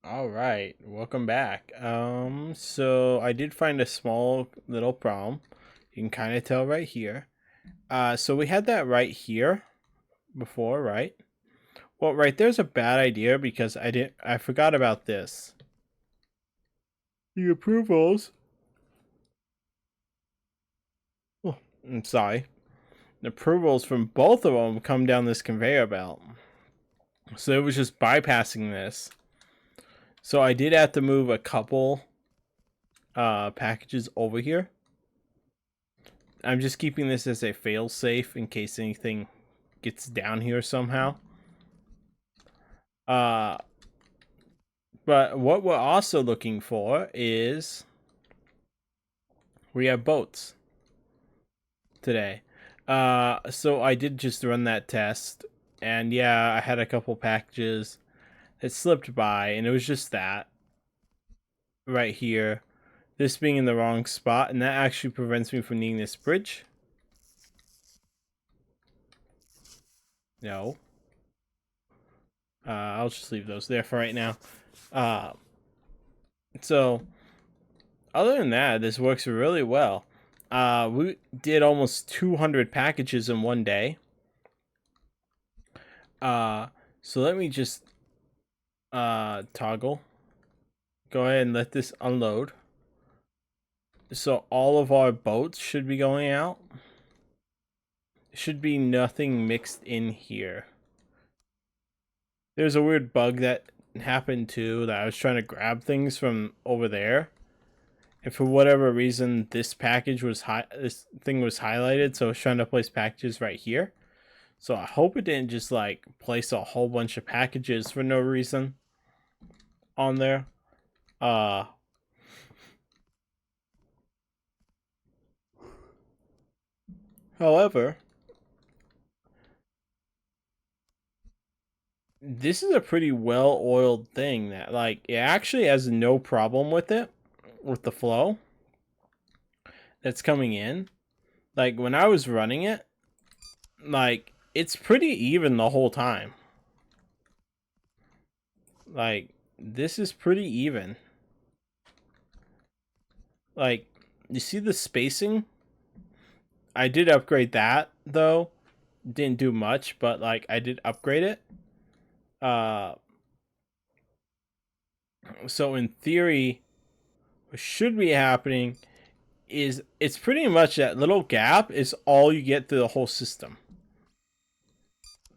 All right, welcome back. So I did find a small little problem. You can kind of tell right here. So we had that right here before, right? Well, right there's a bad idea because I forgot about this. The approvals. Oh, I'm sorry. The approvals from both of them come down this conveyor belt. So it was just bypassing this. So I did have to move a couple packages over here. I'm just keeping this as a fail safe in case anything gets down here somehow. Uh, but what we're also looking for is we have boats today. So I did just run that test, and yeah, I had a couple packages that slipped by, and it was just that right here. This being in the wrong spot, and that actually prevents me from needing this bridge. No. I'll just leave those there for right now. Uh, so other than that, this works really well. We did almost 200 packages in one day. Uh, so let me just toggle. Go ahead and let this unload. So all of our boats should be going out. Should be nothing mixed in here. There's a weird bug that happened too, that I was trying to grab things from over there. And for whatever reason, this this thing was highlighted, so I was trying to place packages right here. So I hope it didn't just like place a whole bunch of packages for no reason on there. Uh However, this is a pretty well-oiled thing that like it actually has no problem with it with the flow that's coming in. Like when I was running it, like it's pretty even the whole time. Like this is pretty even. Like you see the spacing? I did upgrade that though. Didn't do much, but like I did upgrade it. Uh so in theory what should be happening is it's pretty much that little gap is all you get through the whole system,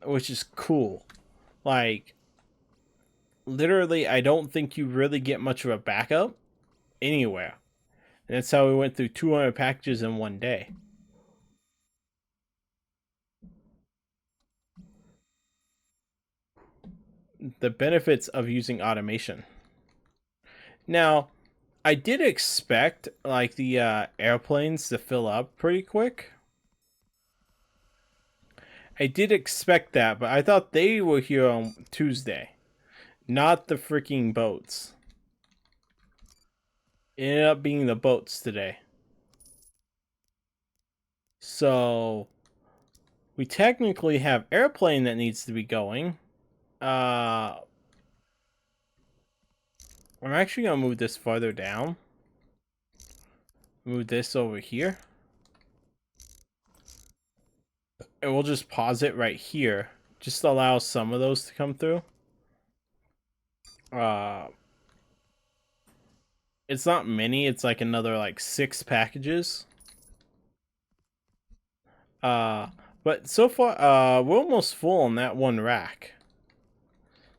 which is cool. Like literally I don't think you really get much of a backup anywhere. And that's how we went through 200 packages in one day. The benefits of using automation. Now, I did expect like the airplanes to fill up pretty quick. I did expect that, but I thought they were here on Tuesday, not the freaking boats. It ended up being the boats today. So we technically have airplane that needs to be going. I'm actually gonna move this farther down. Move this over here. And we'll just pause it right here. Just allow some of those to come through. Uh it's not many, it's like another like 6 packages. Uh but so far we're almost full on that one rack.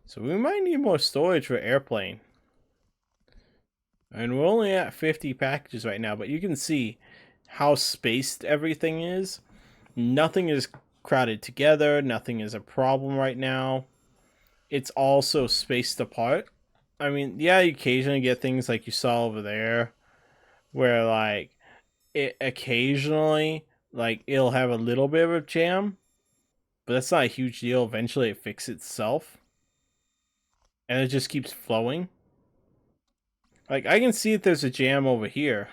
So we might need more storage for airplane. And we're only at 50 packages right now, but you can see how spaced everything is. Nothing is crowded together, nothing is a problem right now. It's also spaced apart. I mean, yeah, you occasionally get things like you saw over there where like it occasionally like it'll have a little bit of a jam, but that's not a huge deal. Eventually it fixes itself and it just keeps flowing. Like I can see if there's a jam over here.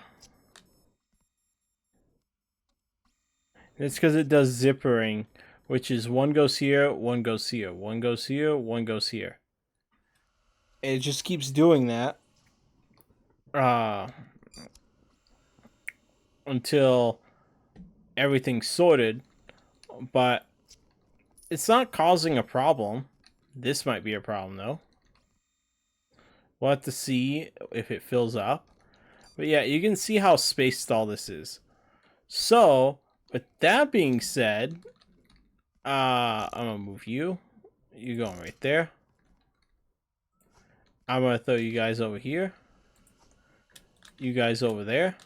And it's because it does zippering, which is one goes here, one goes here, one goes here, one goes here. It just keeps doing that uh, until everything's sorted. But it's not causing a problem. This might be a problem, though. We'll have to see if it fills up. But yeah, you can see how spaced all this is. So, with that being said, I'm gonna move you. You're going right there. I'm gonna throw you guys over here. You guys over there.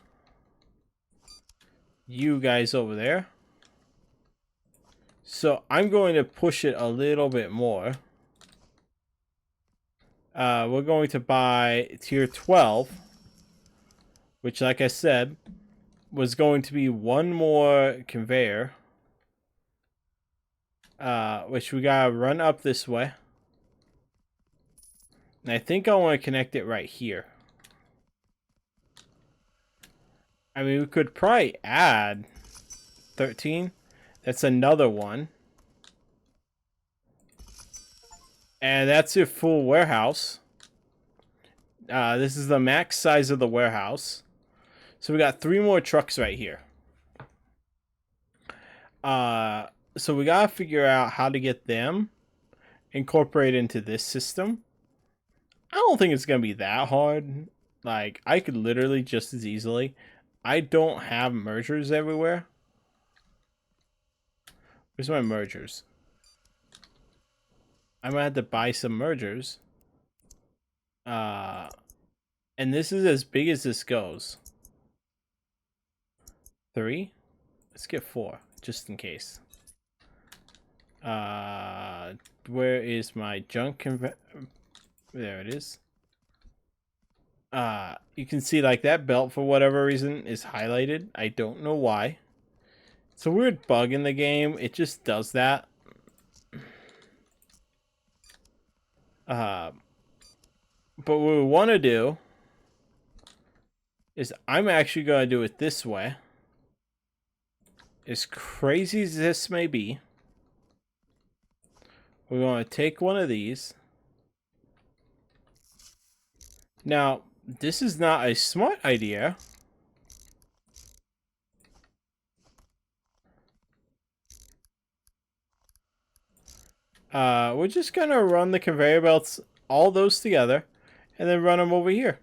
You guys over there. So I'm going to push it a little bit more. We're going to buy tier 12, which, like I said, was going to be one more conveyor. Which we gotta run up this way. And I think I want to connect it right here. I mean, we could probably add 13. That's another one. And that's your full warehouse. This is the max size of the warehouse. So we got 3 more trucks right here. So we gotta figure out how to get them incorporated into this system. I don't think it's gonna be that hard. Like, I could literally just as easily. I don't have mergers everywhere. Where's my mergers? I'm gonna have to buy some mergers. And this is as big as this goes. 3? Let's get 4, just in case. Where is my junk there it is. You can see like that belt for whatever reason is highlighted. I don't know why. It's a weird bug in the game. It just does that. But what we want to do is I'm actually going to do it this way. As crazy as this may be, we're going to take one of these. Now, this is not a smart idea. We're just going to run the conveyor belts, all those together, and then run them over here.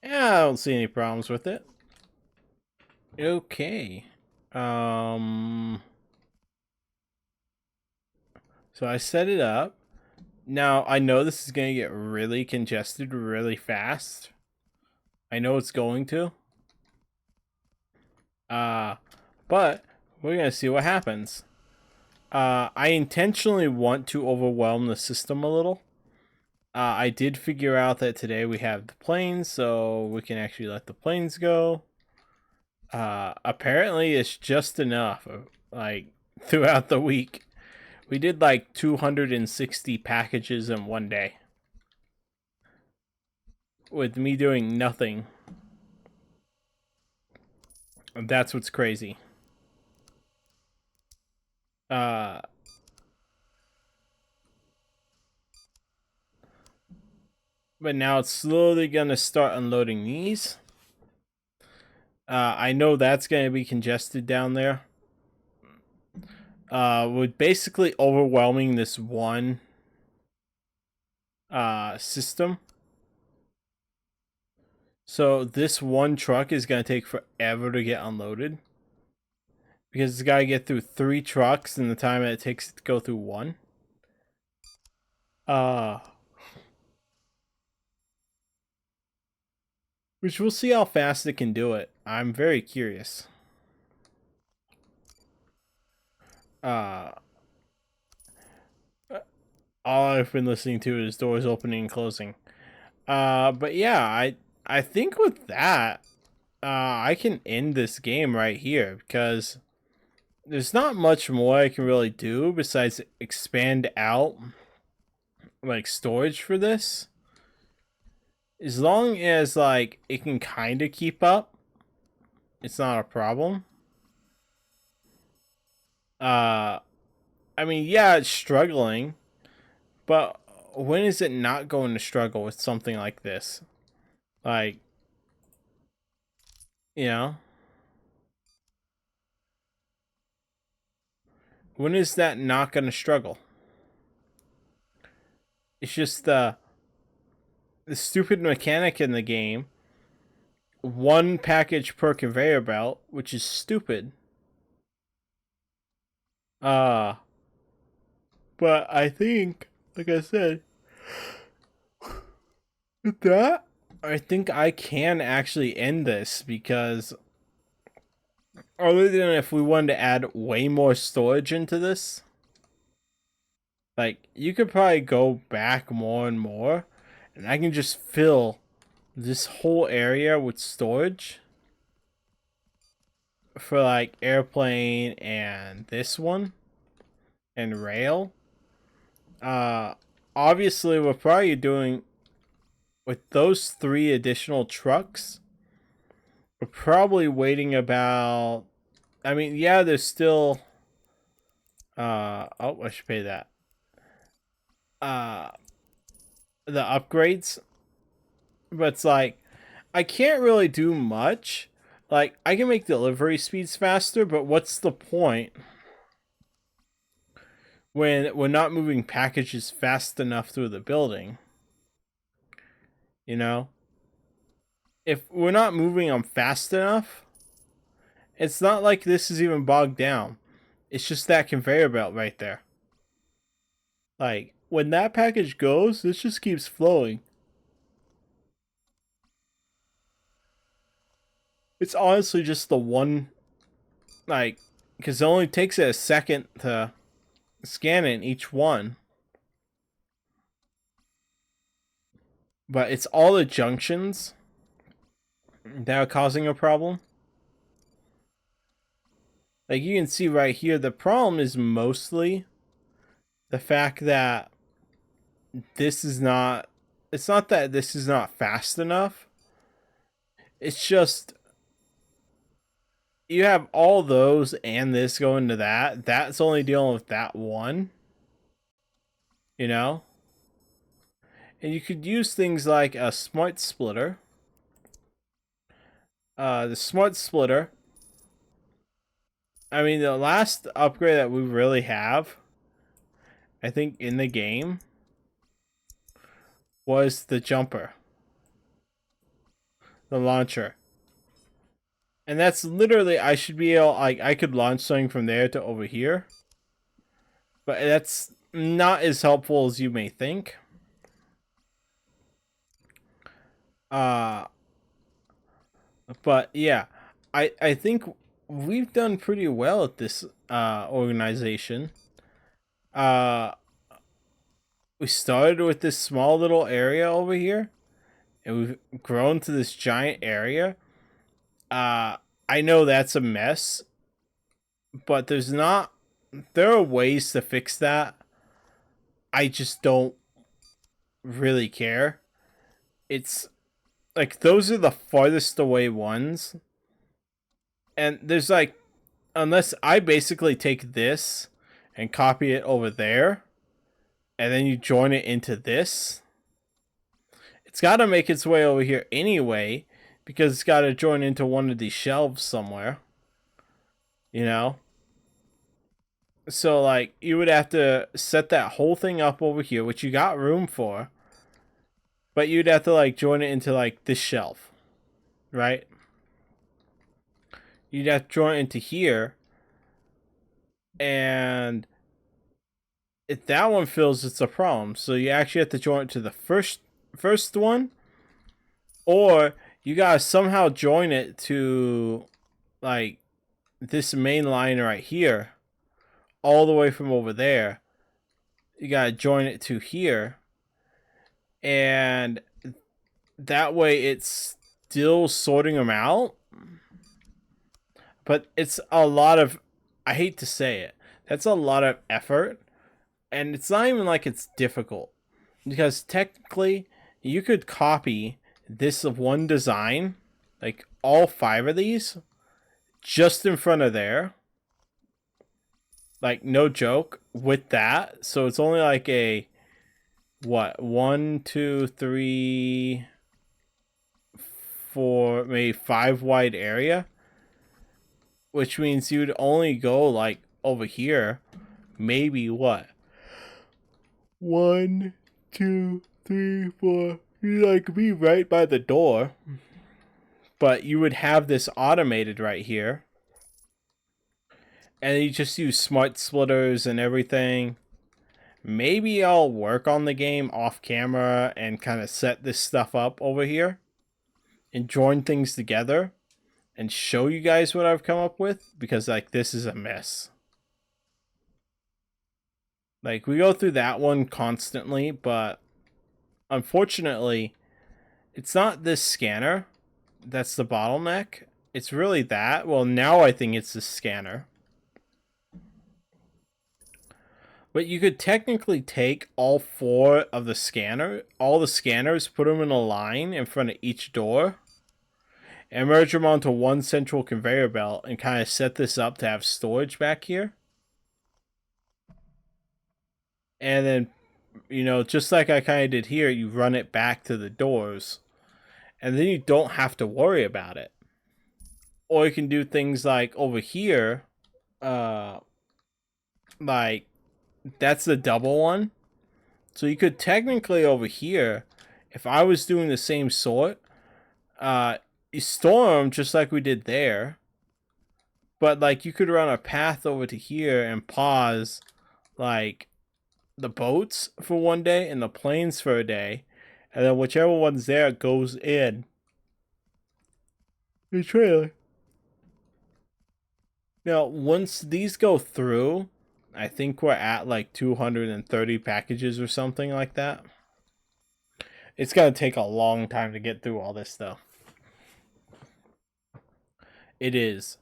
Yeah, I don't see any problems with it. Okay. So I set it up. Now, I know this is going to get really congested really fast. I know it's going to. But we're going to see what happens. I intentionally want to overwhelm the system a little. I did figure out that today we have the planes, so we can actually let the planes go. Apparently it's just enough, like, throughout the week. We did like 260 packages in one day. With me doing nothing. And that's what's crazy. But now it's slowly gonna start unloading these. I know that's gonna be congested down there. With basically overwhelming this one system. So this one truck is gonna take forever to get unloaded. Because it's gotta get through 3 trucks in the time that it takes to go through 1. Which we'll see how fast it can do it. I'm very curious. All I've been listening to is doors opening and closing. But yeah, I think with that, I can end this game right here because there's not much more I can really do besides expand out like storage for this. As long as like it can kind of keep up, it's not a problem. I mean, yeah, it's struggling, but when is it not going to struggle with something like this? Like, you know, when is that not going to struggle? It's just the stupid mechanic in the game. One package per conveyor belt, which is stupid. Uh, but I think, like I said, with that, I think I can actually end this because other than if we wanted to add way more storage into this, like you could probably go back more and more, and I can just fill this whole area with storage for like airplane and this one and rail. Uh, Obviously we're probably doing with those 3 additional trucks. We're probably waiting about. I mean, yeah, there's still. Oh, I should pay that. Uh, the upgrades, but it's like I can't really do much. Like I can make delivery speeds faster, but what's the point when we're not moving packages fast enough through the building? You know, if we're not moving them fast enough, it's not like this is even bogged down. It's just that conveyor belt right there. Like, when that package goes, this just keeps flowing. It's honestly just the one, like, because it only takes it a second to scan in each one. But it's all the junctions that are causing a problem. Like, you can see right here, the problem is mostly the fact that this is not. It's not that this is not fast enough. It's just you have all those and this going to that. That's only dealing with that one. You know? And you could use things like a smart splitter. The smart splitter. I mean, the last upgrade that we really have, I think, in the game was the jumper. The launcher. And that's literally, I should be able, like, I could launch something from there to over here. But that's not as helpful as you may think. But yeah, I think we've done pretty well at this organization. Uh, we started with this small little area over here, and we've grown to this giant area. I know that's a mess, but there's not. There are ways to fix that. I just don't really care. It's like those are the farthest away ones, and there's like, unless I basically take this and copy it over there, and then you join it into this, it's got to make its way over here anyway, because it's got to join into one of these shelves somewhere, you know? So, like, you would have to set that whole thing up over here, which you got room for, but you'd have to, like, join it into, like, this shelf, right? You'd have to join it into here, and if that one fills, it's a problem. So you actually have to join it to the first one, or you gotta somehow join it to like this main line right here, all the way from over there. You gotta join it to here, and that way it's still sorting them out. But it's a lot of, I hate to say it, that's a lot of effort. And it's not even like it's difficult, because technically you could copy this one design, like all 5 of these, just in front of there. Like, no joke, with that. So it's only like a what, 1, 2, 3, 4, maybe 5 wide area, which means you'd only go like over here, maybe what, 1, 2, 3, 4, you like be right by the door, but you would have this automated right here, and you just use smart splitters and everything. Maybe I'll work on the game off camera and kind of set this stuff up over here and join things together and show you guys what I've come up with, because like this is a mess. Like we go through that one constantly, but unfortunately it's not this scanner that's the bottleneck. It's really that. Well, now I think it's the scanner. But you could technically take all four of the all the scanners, put them in a line in front of each door, and merge them onto one central conveyor belt and kind of set this up to have storage back here. And then, you know, just like I kind of did here, you run it back to the doors, and then you don't have to worry about it. Or you can do things like over here, like that's the double one. So you could technically over here, if I was doing the same sort, you store them just like we did there. But like you could run a path over to here and pause like the boats for one day and the planes for a day, and then whichever one's there goes in the trailer. Now, once these go through, I think we're at like 230 packages or something like that. It's going to take a long time to get through all this, though. It is.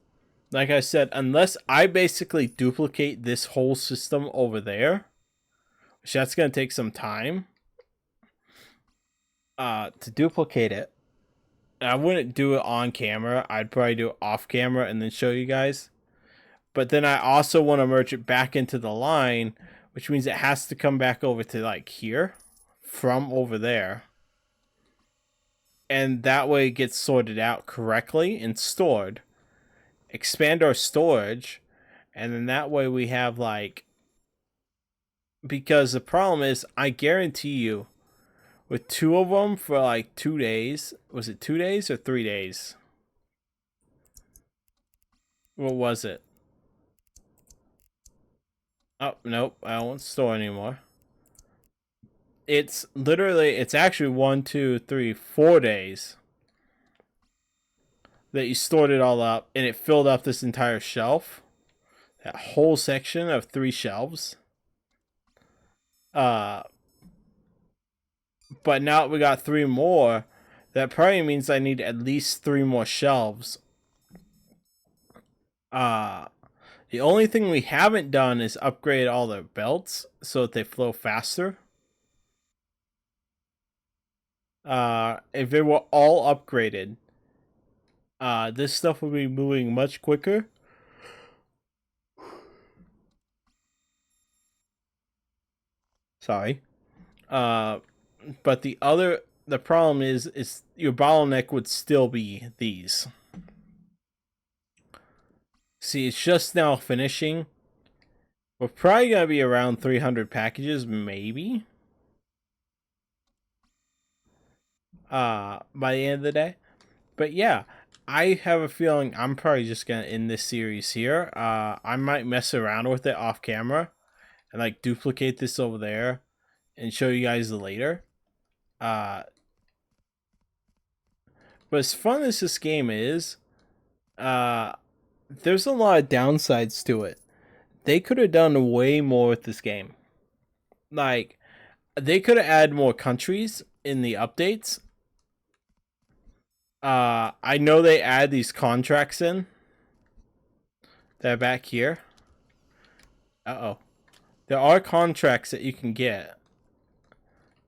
Like I said, unless I basically duplicate this whole system over there, which that's going to take some time to duplicate it. I wouldn't do it on camera. I'd probably do it off camera and then show you guys. But then I also want to merge it back into the line, which means it has to come back over to like here from over there. And that way it gets sorted out correctly and stored. Expand our storage, and then that way we have like, because the problem is, I guarantee you, with two of them for like 2 days, was it 2 days or 3 days? What was it? Oh, nope, I won't store anymore. It's literally, it's actually 1, 2, 3, 4 days that you stored it all up, and it filled up this entire shelf. That whole section of 3 shelves. But now we got 3 more. That probably means I need at least 3 more shelves. The only thing we haven't done is upgrade all the belts so that they flow faster. If they were all upgraded, this stuff would be moving much quicker. Sorry. But the problem is your bottleneck would still be these. See, it's just now finishing. We're probably gonna be around 300 packages, maybe. By the end of the day. But yeah, I have a feeling I'm probably just gonna end this series here. I might mess around with it off camera and like duplicate this over there and show you guys later. But as fun as this game is, there's a lot of downsides to it. They could have done way more with this game. Like, they could have added more countries in the updates. I know they add these contracts in. They're back here. Uh-oh. There are contracts that you can get.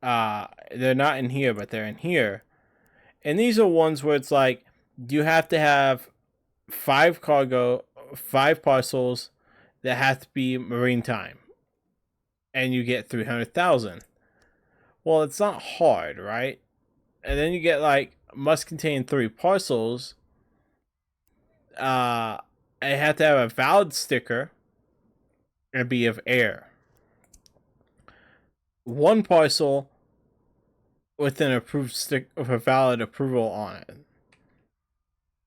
They're not in here, but they're in here. And these are ones where it's like, you have to have 5 parcels that have to be marine time. And you get 300,000. Well, it's not hard, right? And then you get like must contain 3 parcels. Uh, it had to have a valid sticker and be of air. 1 parcel with an approved stick with a valid approval on it.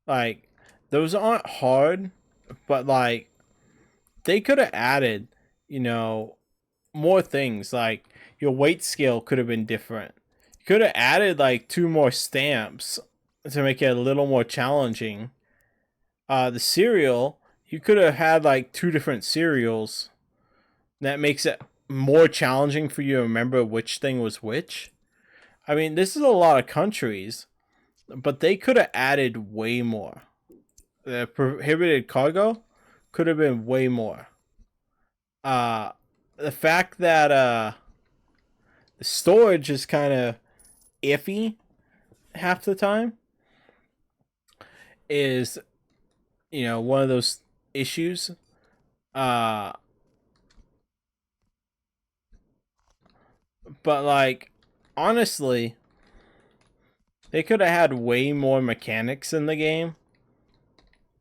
Like, those aren't hard, but like they could have added, you know, more things. Like your weight scale could have been different. You could have added like 2 more stamps to make it a little more challenging. The cereal, you could have had like 2 different cereals. That makes it more challenging for you to remember which thing was which. I mean, this is a lot of countries, but they could have added way more. The prohibited cargo could have been way more. Uh, the fact that the storage is kind of iffy half the time is, one of those issues. Uh, but like, honestly, they could have had way more mechanics in the game.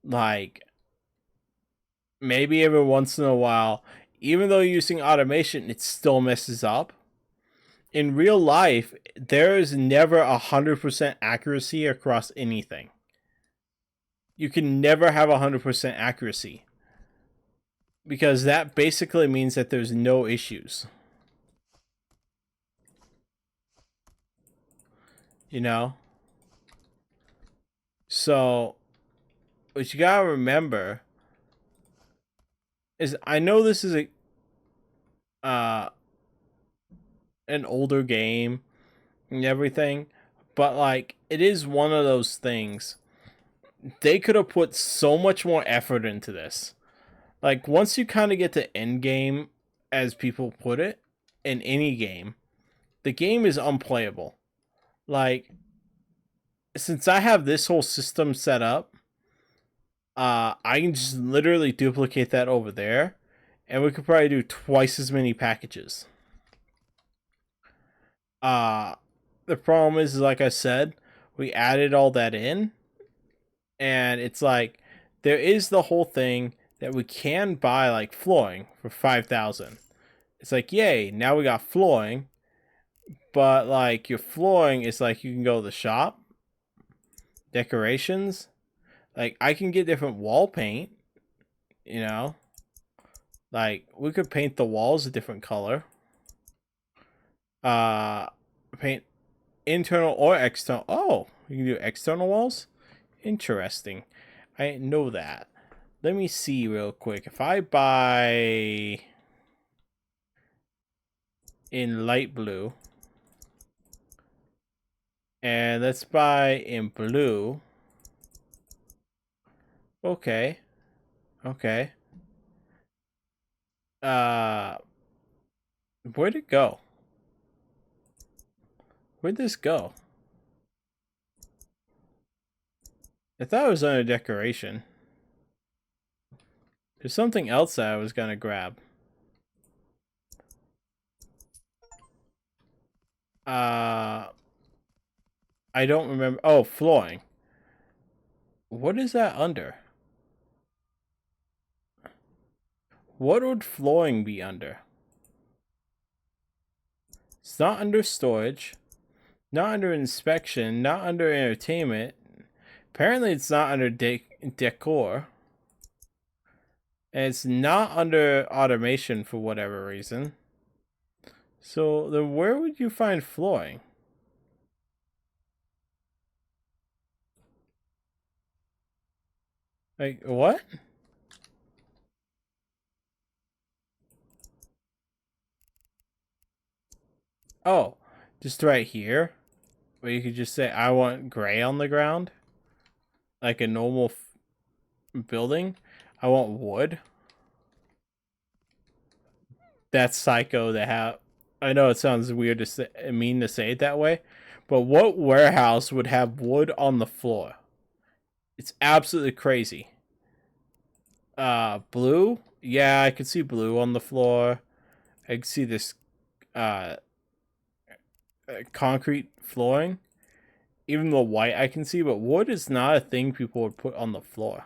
Like, maybe every once in a while, even though using automation, it still messes up. In real life, there is never 100% accuracy across anything. You can never have 100% accuracy because that basically means that there's no issues. You know? So, what you gotta remember is I know this is uh, an older game and everything, but like, it is one of those things. They could have put so much more effort into this. Like, once you kind of get to end game, as people put it, in any game, the game is unplayable. Like, since I have this whole system set up, I can just literally duplicate that over there, and we could probably do twice as many packages. Uh, the problem is, like I said, we added all that in, and it's like there is the whole thing that we can buy like flooring for 5,000. It's like, yay, now we got flooring, but like your flooring is like you can go to the shop, decorations. Like I can get different wall paint, you know. Like we could paint the walls a different color. Uh Paint internal or external. Oh, you can do external walls? Interesting. I didn't know that. Let me see real quick. If I buy in light blue and let's buy in blue. Okay. Okay. Uh Where'd it go? Where'd this go? I thought it was under decoration. There's something else that I was gonna grab. I don't remember. Oh, flooring. What is that under? What would flooring be under? It's not under storage, not under inspection, not under entertainment. Apparently, it's not under decor. And it's not under automation for whatever reason. So then where would you find flooring? Like, what? Oh, just right here? Where you could just say, I want gray on the ground? Like a normal building? I want wood? That's psycho to have. I know it sounds weird to say, mean to say it that way, but what warehouse would have wood on the floor? It's absolutely crazy. Blue? Yeah, I could see blue on the floor. I could see this, uh, concrete flooring. Even the white I can see, but wood is not a thing people would put on the floor.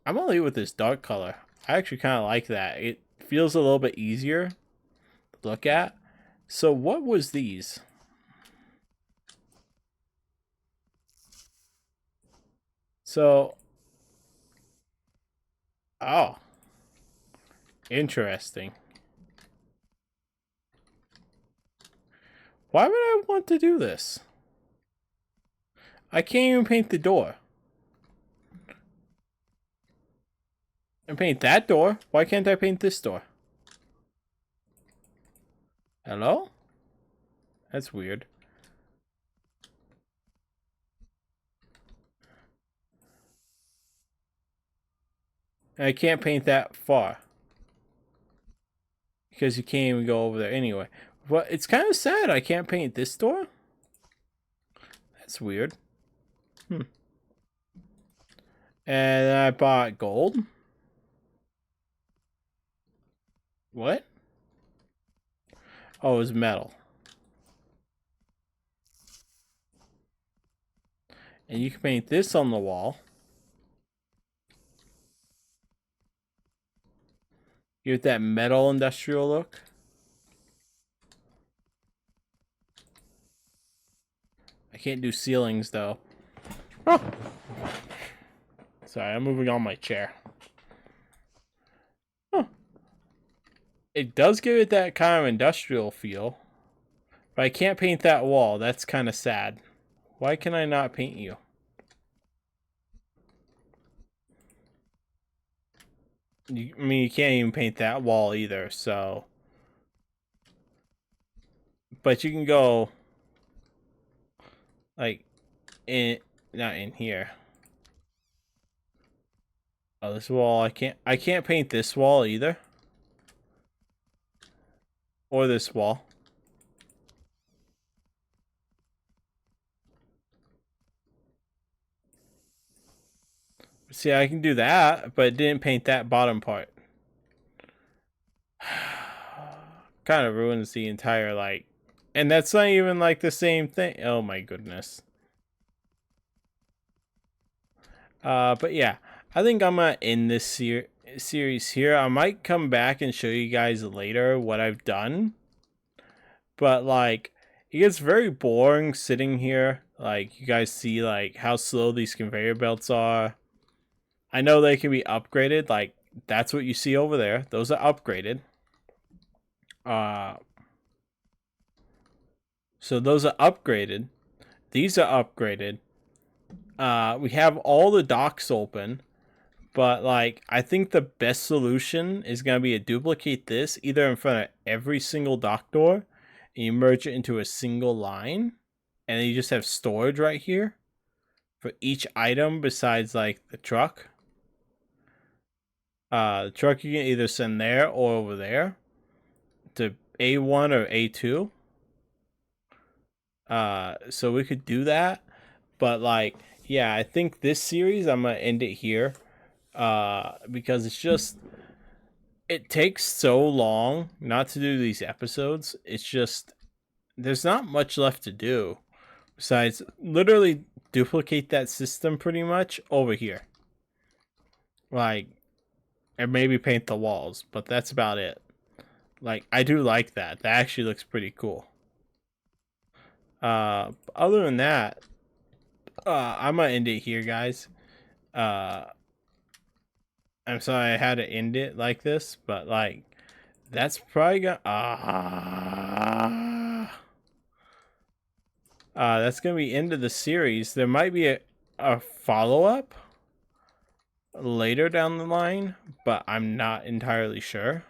I'm gonna leave with this dark color. I actually kind of like that. It feels a little bit easier to look at. So what was these? So, oh, interesting. Why would I want to do this? I can't even paint the door. And paint that door. Why can't I paint this door? Hello? That's weird. And I can't paint that far. Because you can't even go over there anyway. But it's kind of sad I can't paint this door. That's weird. And then I bought gold. What? Oh, it was metal. And you can paint this on the wall. Give it that metal industrial look. I can't do ceilings though. Oh. Sorry, I'm moving on my chair. Huh. It does give it that kind of industrial feel. But I can't paint that wall. That's kind of sad. Why can I not paint you? I mean, you can't even paint that wall either, so... But you can go... Like, not in here. Oh, this wall, I can't paint this wall either. Or this wall. See, I can do that, but it didn't paint that bottom part. Kind of ruins the entire, like... And that's not even, like, the same thing. Oh, my goodness. But yeah, I think I'm gonna end this series here. I might come back and show you guys later what I've done. But, like, it gets very boring sitting here. Like, you guys see, like, how slow these conveyor belts are. I know they can be upgraded. Like, that's what you see over there. Those are upgraded. So those are upgraded. These are upgraded. We have all the docks open. But, like, I think the best solution is going to be to duplicate this either in front of every single dock door and you merge it into a single line. And then you just have storage right here for each item besides, like, the truck. The truck you can either send there or over there to A1 or A2. So we could do that. But, like, yeah, I think this series, I'm going to end it here. Because it's just, it takes so long not to do these episodes. It's just, there's not much left to do besides literally duplicate that system pretty much over here. Like, and maybe paint the walls, but that's about it. Like, I do like that. That actually looks pretty cool. Other than that, I'm gonna end it here, guys. I'm sorry I had to end it like this, but, like, that's probably gonna that's gonna be end of the series. There might be a follow-up later down the line, but I'm not entirely sure.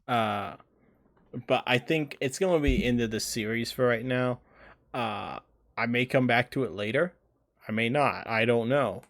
But I think it's gonna be end of the series for right now. I may come back to it later. I may not. I don't know.